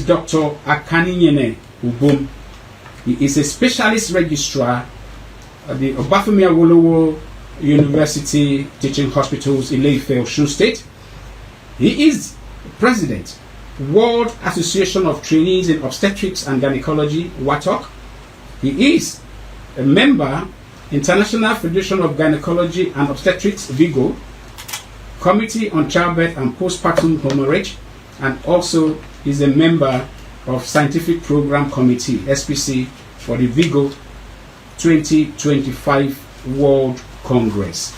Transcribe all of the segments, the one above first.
Dr. Akaninyene Ubum. He is a specialist registrar at the Obafemi Awolowo University Teaching Hospitals in Ile-Ife, Osun State. He is president, World Association of Trainees in Obstetrics and Gynecology, WATOC. He is a member, International Federation of Gynecology and Obstetrics, VIGO, Committee on Childbirth and Postpartum Hemorrhage, and also is a member of Scientific Program Committee, SPC, for the VIGO 2025 World Congress.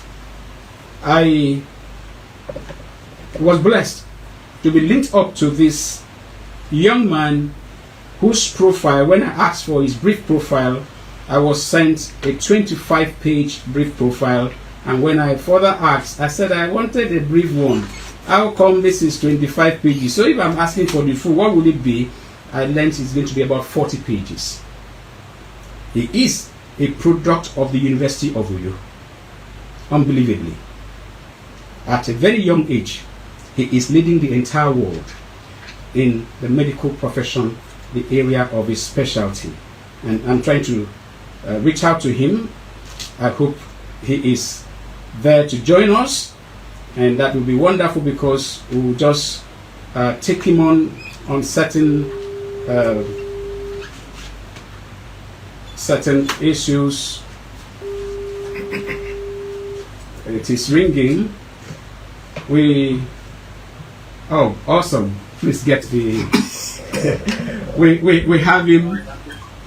I was blessed to be linked up to this young man whose profile, when I asked for his brief profile, I was sent a 25-page brief profile, and when I further asked, I said I wanted a brief one. How come this is 25 pages? So if I'm asking for the full, what would it be? I learned it's going to be about 40 pages. He is a product of the University of Uyo. Unbelievably. At a very young age, he is leading the entire world in the medical profession, the area of his specialty. And I'm trying to reach out to him. I hope he is there to join us, and that will be wonderful, because we will just take him on certain issues. It is ringing. Oh, awesome. Please get the we have him.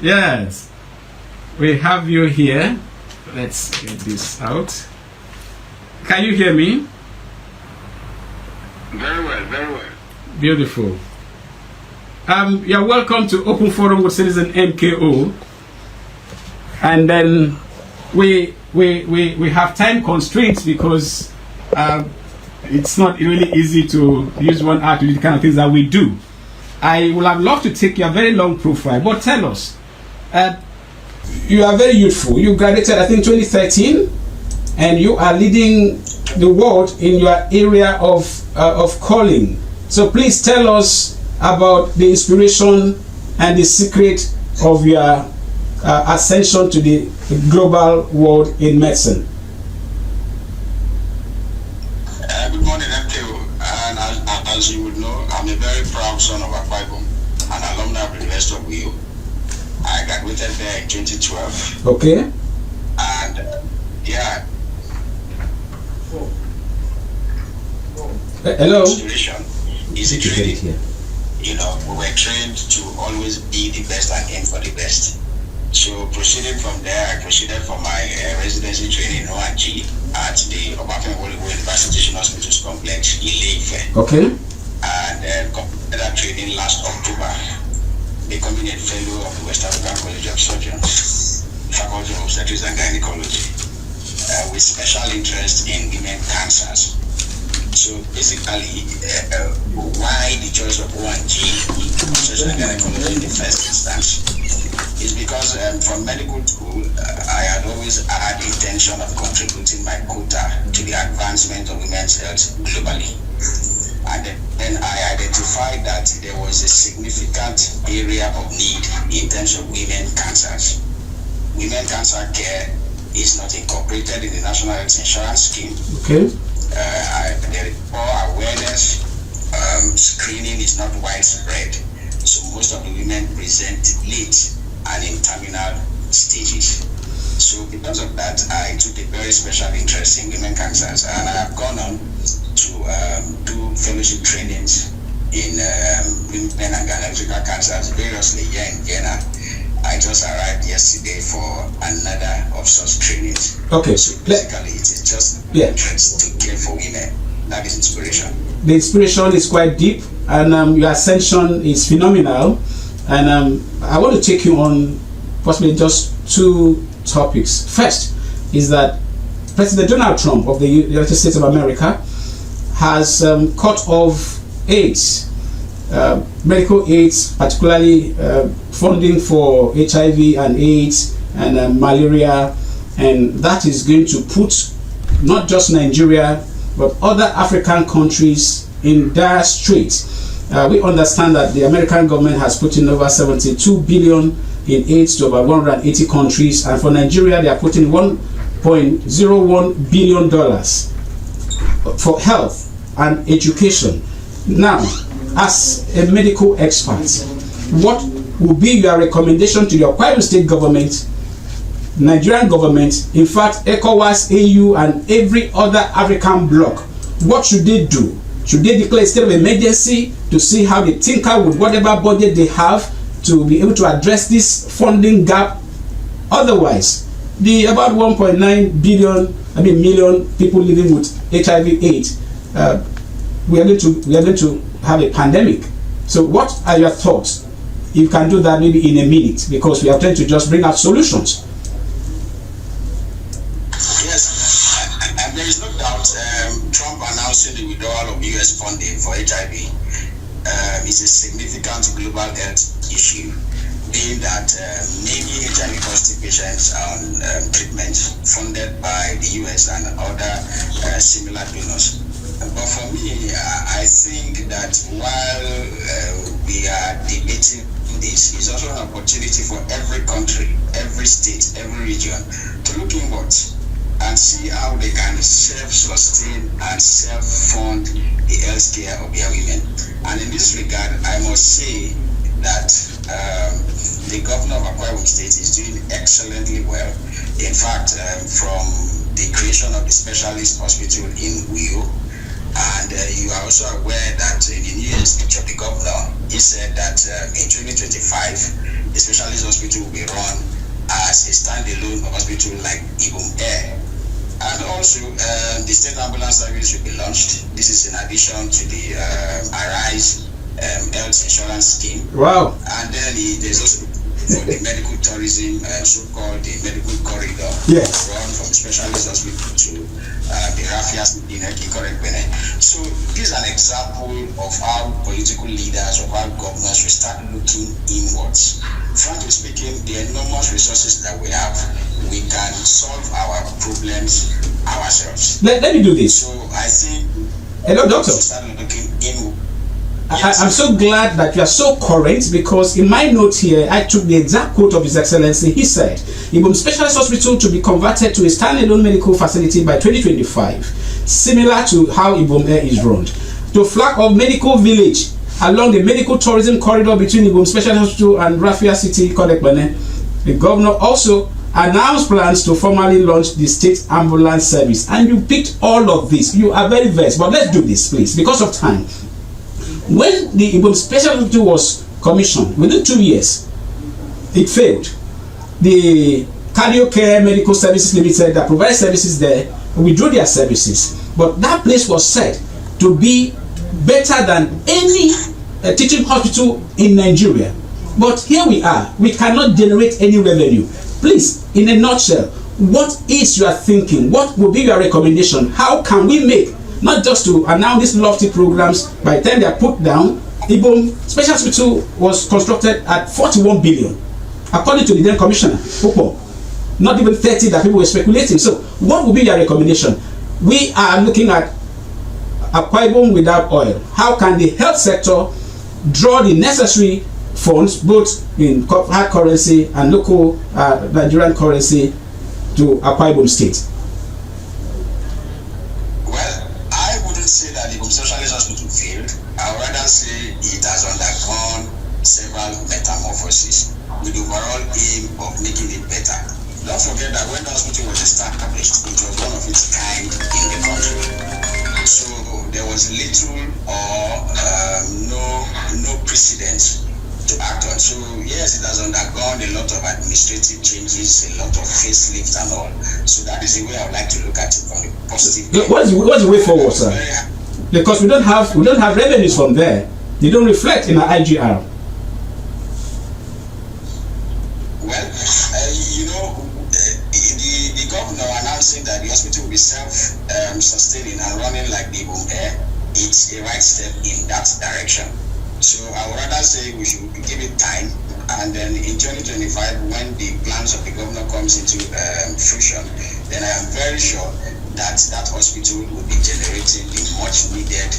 Yes, we have you here. Let's get this out. Can you hear me? Very well, very well. Beautiful. You're welcome to Open Forum with Citizen MKO. And then we have time constraints, because it's not really easy to use 1 hour to do the kind of things that we do. I would have loved to take your very long profile, but tell us, you are very youthful. You graduated, I think, 2013, and you are leading the world in your area of calling. So please tell us about the inspiration and the secret of your ascension to the global world in medicine. Good morning, MKO. And as you would know, I'm a very proud son of Akwa Ibom, an alumni of the University of Uyo. I graduated there in 2012. Okay. And yeah. Hello. Inspiration is a training. You know, we were trained to always be the best and aim for the best. So proceeding from there, I proceeded for my residency training in ONG at the Obafemi Awolowo University Teaching Hospitals Complex, Ile-Ife. Okay. And completed that training last October, becoming a fellow of the West African College of Surgeons, Faculty of Obstetrics and Gynecology, with special interest in women cancers. So basically, why the choice of ONG, Obstetrics and Gynecology in the first instance, is because from medical school, I had always had the intention of contributing my quota to the advancement of women's health globally. And then I identified that there was a significant area of need in terms of women cancers. Women cancer care is not incorporated in the National Health Insurance Scheme. Okay. There is poor awareness. Screening is not widespread. So most of the women present late and in terminal stages. So because of that, I took a very special interest in women cancers, and I have gone on to do fellowship trainings in women and gynecological cancers variously here in Ghana. I just arrived yesterday for another of such trainings. Okay. So basically, it is just interest to care for women. That is inspiration. The inspiration is quite deep, and your ascension is phenomenal. And I want to take you on possibly just 2 topics. First is that President Donald Trump of the United States of America has cut off AIDS, medical AIDS, particularly funding for HIV and AIDS and malaria, and that is going to put not just Nigeria but other African countries in dire straits. we understand that the American government has put in over 72 billion in aid to about 180 countries, and for Nigeria they are putting $1.01 billion for health and education. Now, as a medical expert, what will be your recommendation to the Akwa Ibom State government, Nigerian government, in fact ECOWAS, AU and every other African bloc? What should they do? Should they declare a state of emergency to see how they tinker with whatever budget they have to be able to address this funding gap? Otherwise, the about 1.9 million people living with HIV/AIDS, we are going to have a pandemic. So what are your thoughts? You can do that maybe in a minute, because we are trying to just bring out solutions. Yes, and there is no doubt Trump announcing the withdrawal of US funding for HIV is a significant global health issue, being that many HIV positive patients are on treatment funded by the US and other similar donors. But for me, I think that while we are debating this, it's also an opportunity for every country, every state, every region to look inward and see how they can self-sustain and self-fund the health care of their women. And in this regard, I must say that the governor of Akwa Ibom State is doing excellently well. In fact, from the creation of the specialist hospital in Uyo, and you are also aware that in the New Year's speech of the governor, he said that in 2025, the specialist hospital will be run as a standalone hospital like Ibom Air. And also, the state ambulance service will be launched. This is in addition to the Arise health insurance scheme. Wow. And then there's also for the medical tourism, so-called the medical corridor, yes, run from specialist hospital to the Rafia in Eki. So this is an example of how political leaders or how governors will start looking inwards. Frankly speaking, the enormous resources that we have, we can solve our problems ourselves. Let me do this. So I think, hello, doctor. Start looking inward. Yes. I'm so glad that you are so current, because in my note here, I took the exact quote of His Excellency. He said, Ibom Specialist Hospital to be converted to a standalone medical facility by 2025, similar to how Ibom Air is run. To flag of medical village along the medical tourism corridor between Ibom Specialist Hospital and Rafia City, Kodekbene. The governor also announced plans to formally launch the state ambulance service. And you picked all of this. You are very versed, but let's do this, please, because of time. When the Ibom Special Hospital was commissioned, within 2 years, it failed. The Cardio Care Medical Services Limited that provided services there withdrew their services. But that place was said to be better than any teaching hospital in Nigeria. But here we are. We cannot generate any revenue. Please, in a nutshell, what is your thinking? What will be your recommendation? How can we make, not just to announce these lofty programs, by the time they are put down? Ibom Special Hospital was constructed at 41 billion, according to the then commissioner, Popo. Not even 30 that people were speculating. So, what will be your recommendation? We are looking at Akwa Ibom without oil. How can the health sector draw the necessary funds, both in hard currency and local Nigerian currency, to Akwa Ibom State? Say that the Specialist Hospital failed. I would rather say it has undergone several metamorphoses with the overall aim of making it better. Don't forget that when the hospital was established, it was one of its kind in the country. So there was little or no precedent to act on. So yes, it has undergone a lot of administrative changes, a lot of facelift and all. So that is the way I would like to look at it from the positive. What's the way forward, sir? Because we don't have revenues from there. They don't reflect in our IGR. Well, the governor announcing that the hospital will be self-sustaining and running like the Ibom Air, it's a right step in that direction. So I would rather say we should give it time, and then in 2025, when the plans of the governor comes into fruition, then I am very sure that that hospital will be generating the much needed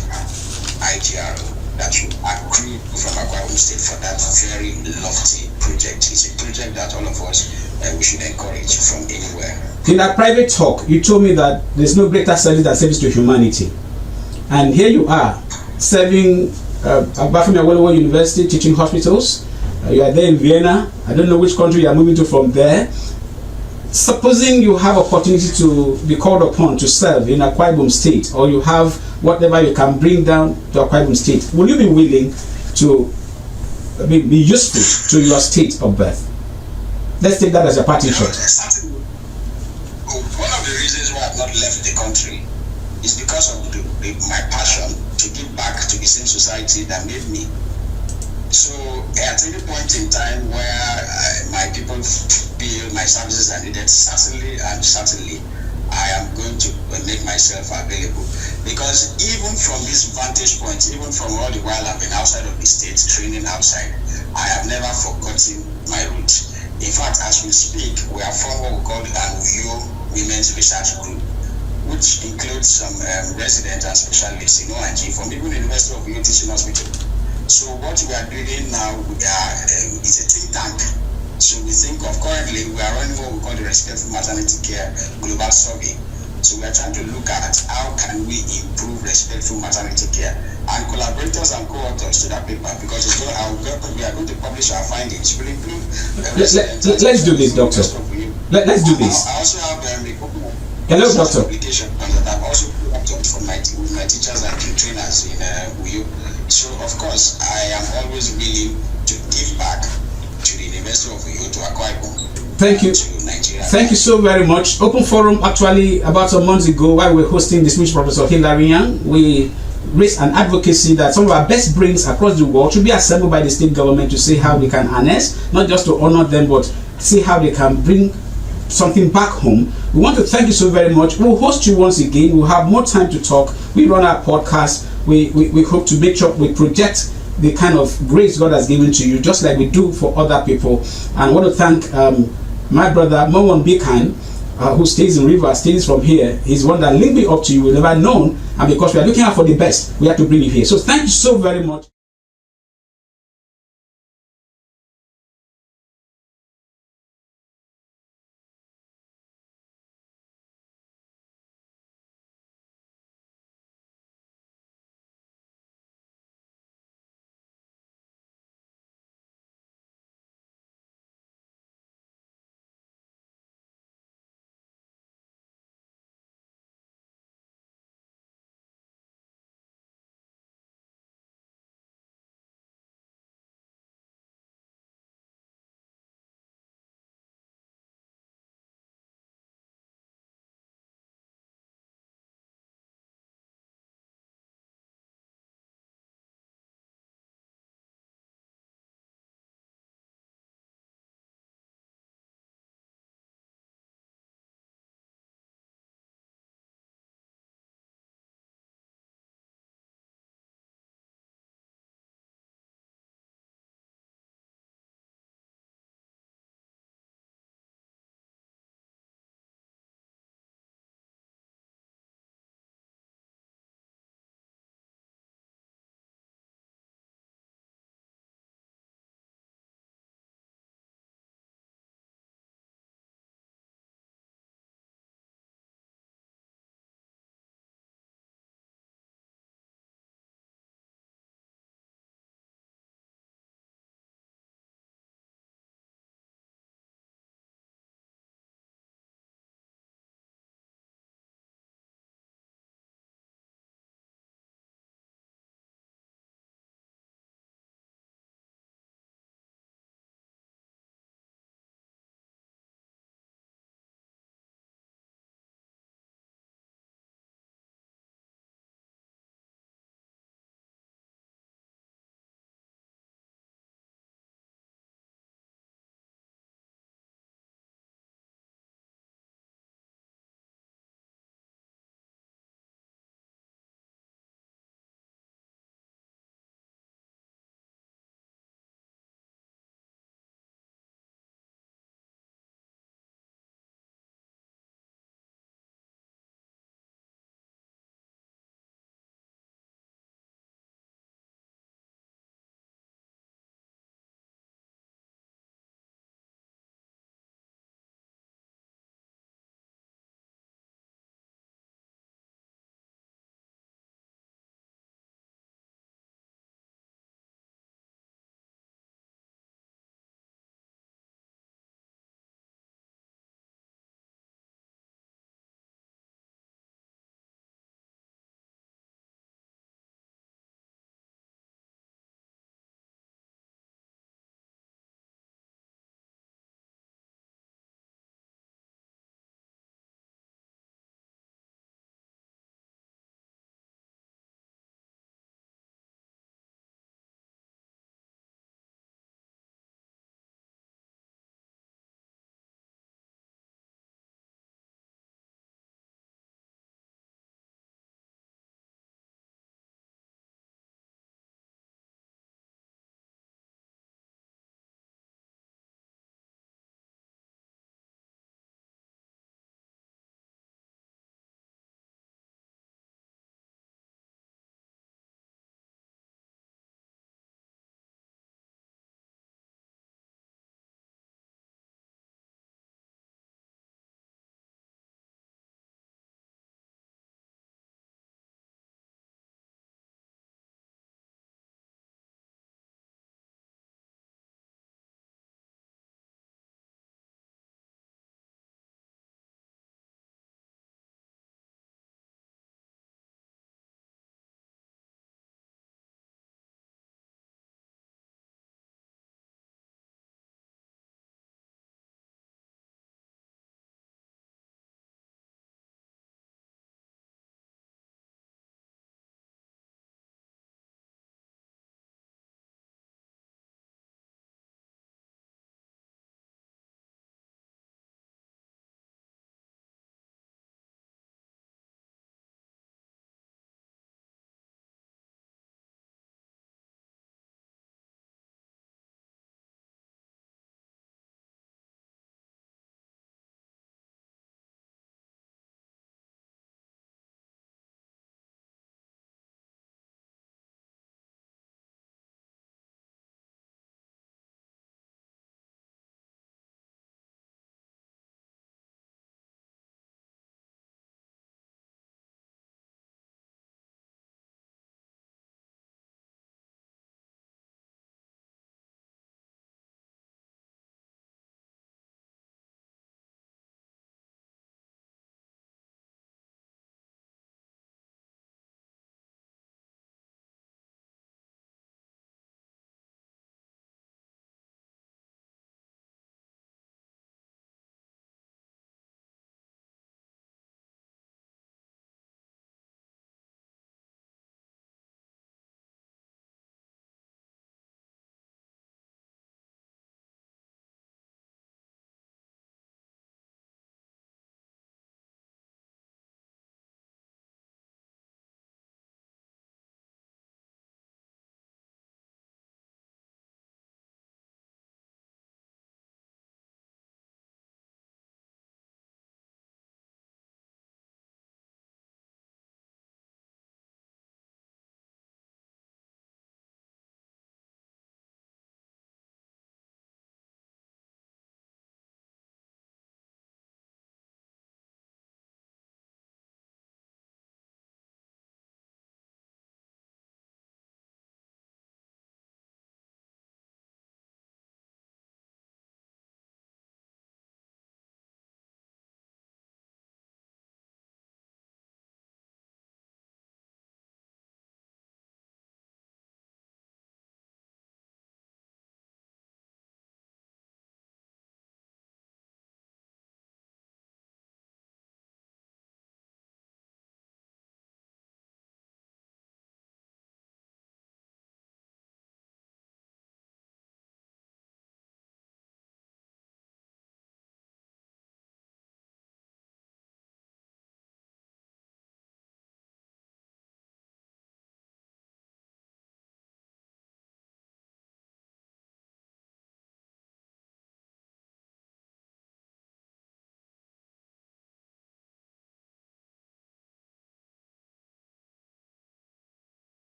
IGRO. that will accrue from Akwa Ibom State for that very lofty project. It's a project that all of us we should encourage from anywhere. In that private talk, you told me that there's no greater service than service to humanity. And here you are, serving Bafemi Awolowo University, teaching hospitals. You are there in Vienna. I don't know which country you are moving to from there. Supposing you have opportunity to be called upon to serve in Akwa Ibom State, or you have whatever you can bring down to Akwa Ibom State, will you be willing to be useful to your state of birth? Let's take that as a parting shot. One of the reasons why I've not left the country is because of my passion to give back to the same society that made me. So at any point in time where my people feel my services are needed, certainly I am going to make myself available. Because even from this vantage point, even from all the while I've been outside of the state, training outside, I have never forgotten my roots. In fact, as we speak, we are from what we call the Uyo Women's Research Group, which includes some residents and specialists in ONG from even the University of Uyo Teaching Hospital. So what we are doing now, is a think tank. So we think of currently, we are running what we call the Respectful Maternity Care Global Survey. So we are trying to look at how can we improve respectful maternity care, and collaborators and co-authors to that paper, because we are going to publish our findings. We'll include let's do this, doctor. Let's do this. I also have hello, doctor. Application that I've also put up with my teachers and trainers in Uyo. So of course, I am always willing to give back to the University of Uyo, to Akwa Ibom. Thank you. Thank you so very much. Open Forum, actually, about some months ago, while we were hosting distinguished Professor Hilary Young, we raised an advocacy that some of our best brains across the world should be assembled by the state government to see how they can harness, not just to honor them, but see how they can bring something back home. We want to thank you so very much. We'll host you once again. We'll have more time to talk. We run our podcast. We hope to make sure we project the kind of grace God has given to you, just like we do for other people. And I want to thank my brother Mawon Bikan, who stays in Rivers, stays from here. He's one that linked me up to you. We've never known, and because we are looking out for the best, we have to bring you here. So thank you so very much.